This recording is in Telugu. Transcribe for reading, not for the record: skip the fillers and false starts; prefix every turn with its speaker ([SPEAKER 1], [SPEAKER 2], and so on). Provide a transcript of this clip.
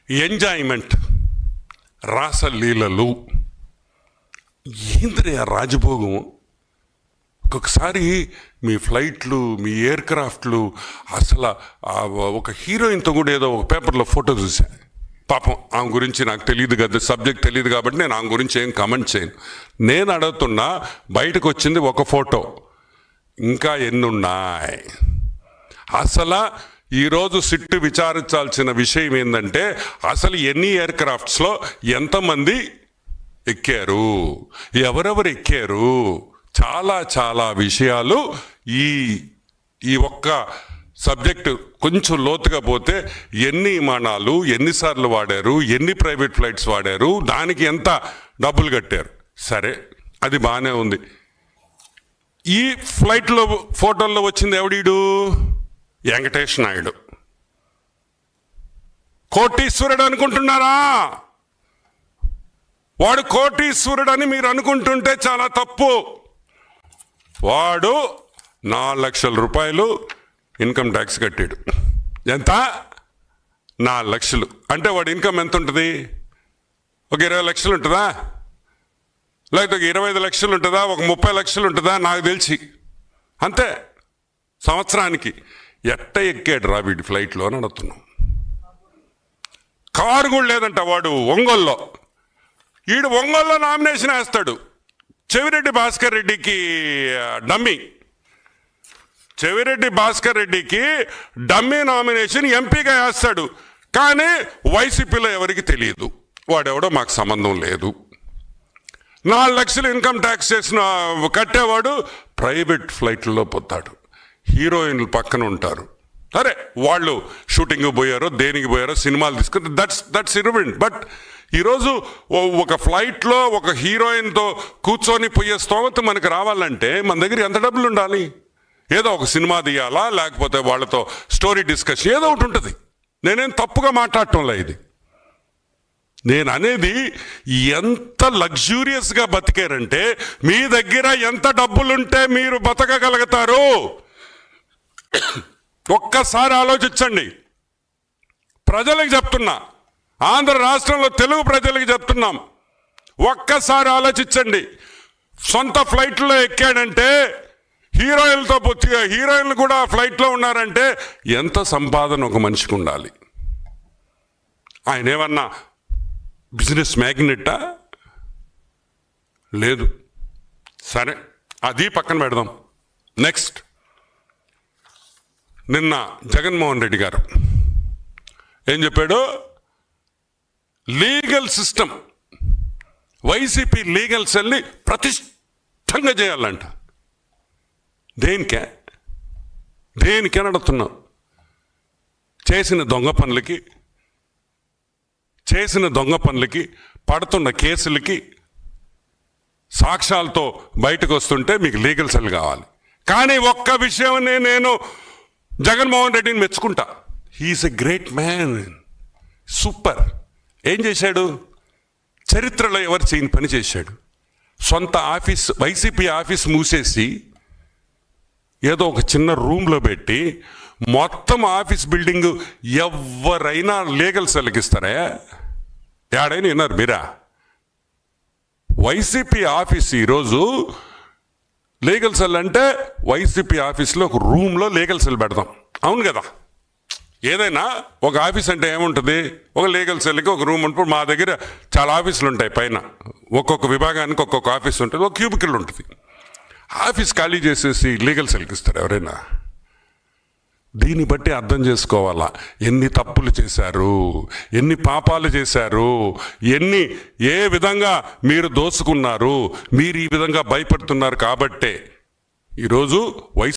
[SPEAKER 1] ఎంజాయ్మెంట్, రాసలీలలు, ఏంద్రీ ఆ రాజభోగం. ఒక్కొక్కసారి మీ ఫ్లైట్లు, మీ ఎయిర్ క్రాఫ్ట్లు, అసలు ఒక హీరోయిన్తో కూడా ఏదో ఒక పేపర్లో ఫోటో చూశాను. పాపం ఆమె గురించి నాకు తెలియదు కదా, సబ్జెక్ట్ తెలియదు కాబట్టి నేను ఆమె గురించి ఏం కమెంట్ చేయను. నేను అడుగుతున్నా, బయటకు వచ్చింది ఒక ఫోటో, ఇంకా ఎన్నున్నాయి? అసలు ఈరోజు సిట్టు విచారించాల్సిన విషయం ఏంటంటే, అసలు ఎన్ని ఎయిర్ క్రాఫ్ట్స్లో ఎంతమంది ఎక్కారు, ఎవరెవరు ఎక్కారు, చాలా చాలా విషయాలు ఈ ఒక్క సబ్జెక్టు కొంచెం లోతుగా పోతే ఎన్ని విమానాలు ఎన్నిసార్లు వాడారు, ఎన్ని ప్రైవేట్ ఫ్లైట్స్ వాడారు, దానికి ఎంత డబ్బులు కట్టారు. సరే, అది బాగానే ఉంది. ఈ ఫ్లైట్లో ఫోటోల్లో వచ్చింది ఎవడీడు? వెంకటేష్ నాయుడు. కోటీశ్వరుడు అనుకుంటున్నారా? వాడు కోటీశ్వరుడు అని మీరు అనుకుంటుంటే చాలా తప్పు. వాడు 4 లక్షల రూపాయలు ఇన్కమ్ ట్యాక్స్ కట్టాడు. ఎంత? 4 లక్షలు. అంటే వాడి ఇన్కమ్ ఎంత ఉంటుంది? ఒక 20 లక్షలు ఉంటుందా? లేకపోతే ఒక 25 లక్షలు ఉంటుందా? ఒక 30 లక్షలు ఉంటుందా? నాకు తెలిసి అంతే. సంవత్సరానికి ఎట్ట ఎక్కాడు రా వీడి ఫ్లైట్లో అని అడుగుతున్నాం. కారు కూడా లేదంట వాడు ఒంగోల్లో. వీడు ఒంగోల్లో నామినేషన్ వేస్తాడు. చెవిరెడ్డి భాస్కర్ రెడ్డికి డమ్మీ, చెవిరెడ్డి భాస్కర్ రెడ్డికి డమ్మీ నామినేషన్ ఎంపీగా వేస్తాడు. కానీ వైసీపీలో ఎవరికి తెలియదు, వాడెవడో మాకు సంబంధం లేదు. 4 లక్షలు ఇన్కమ్ ట్యాక్స్ చేసిన కట్టేవాడు ప్రైవేట్ ఫ్లైట్లలో పోతాడు. హీరోయిన్లు పక్కన ఉంటారు. సరే, వాళ్ళు షూటింగ్ పోయారో దేనికి పోయారో సినిమాలు తీసుకుని దట్స్ ఇర్రెలెవెంట్. బట్ ఈరోజు ఒక ఫ్లైట్లో ఒక హీరోయిన్తో కూర్చొని పోయే స్తోమత మనకు రావాలంటే మన దగ్గర ఎంత డబ్బులు ఉండాలి? ఏదో ఒక సినిమా తీయాలా, లేకపోతే వాళ్ళతో స్టోరీ డిస్కషన్ ఏదో ఒకటి ఉంటుంది. నేనేం తప్పుగా మాట్లాడటంలే. ఇది నేను అనేది, ఎంత లగ్జూరియస్గా బతికారంటే మీ దగ్గర ఎంత డబ్బులుంటే మీరు బతకగలుగుతారు ఒక్కసారి ఆలోచించండి. ప్రజలకు చెప్తున్నా, ఆంధ్ర రాష్ట్రంలో తెలుగు ప్రజలకు చెప్తున్నాం, ఒక్కసారి ఆలోచించండి. సొంత ఫ్లైట్లో ఎక్కాడంటే, హీరోయిన్లు కూడా ఫ్లైట్లో ఉన్నారంటే ఎంత సంపాదన ఒక మనిషికి ఉండాలి? ఆయన ఏమన్నా బిజినెస్ మ్యాగ్నెట్టా? లేదు. సరే, అది పక్కన పెడదాం. నెక్స్ట్, నిన్న జగన్మోహన్ రెడ్డి గారు ఏం చెప్పాడు? లీగల్ సిస్టమ్, వైసీపీ లీగల్ సెల్ని ప్రతిష్టంగా చేయాలంట. దేనికే నడుతున్నాం? చేసిన దొంగ పనులకి పడుతున్న కేసులకి సాక్ష్యాలతో బయటకు వస్తుంటే మీకు లీగల్ సెల్ కావాలి. కానీ ఒక్క విషయాన్ని నేను జగన్మోహన్ రెడ్డిని మెచ్చుకుంటా. He's a great man, super. ఏం చేశాడు? చరిత్రలో ఎవరు చేయని పని చేశాడు. సొంత ఆఫీస్, వైసీపీ ఆఫీస్ మూసేసి ఏదో ఒక చిన్న రూమ్లో పెట్టి మొత్తం ఆఫీస్ బిల్డింగ్ ఎవరైనా లీగల్ సెల్కి ఇస్తారా? ఏడైనా విన్నారు మీరా? వైసీపీ ఆఫీస్ ఈరోజు లీగల్ సెల్ అంటే వైసీపీ ఆఫీస్లో ఒక రూమ్లో లీగల్ సెల్ పెడదాం. అవును కదా? ఏదైనా ఒక ఆఫీస్ అంటే ఏముంటుంది? ఒక లీగల్ సెల్కి ఒక రూమ్ ఉంటుంది. మా దగ్గర చాలా ఆఫీసులు ఉంటాయి. పైన ఒక్కొక్క విభాగానికి ఒక్కొక్క ఆఫీస్ ఉంటుంది, ఒక క్యూబికల్ ఉంటుంది. ఆఫీస్ ఖాళీ చేసేసి లీగల్ సెల్కి ఇస్తారు ఎవరైనా? దీన్ని బట్టి అర్థం చేసుకోవాలా, ఎన్ని తప్పులు చేశారు, ఎన్ని పాపాలు చేశారు, ఏ విధంగా మీరు దోచుకున్నారు. మీరు ఈ విధంగా భయపడుతున్నారు కాబట్టే ఈరోజు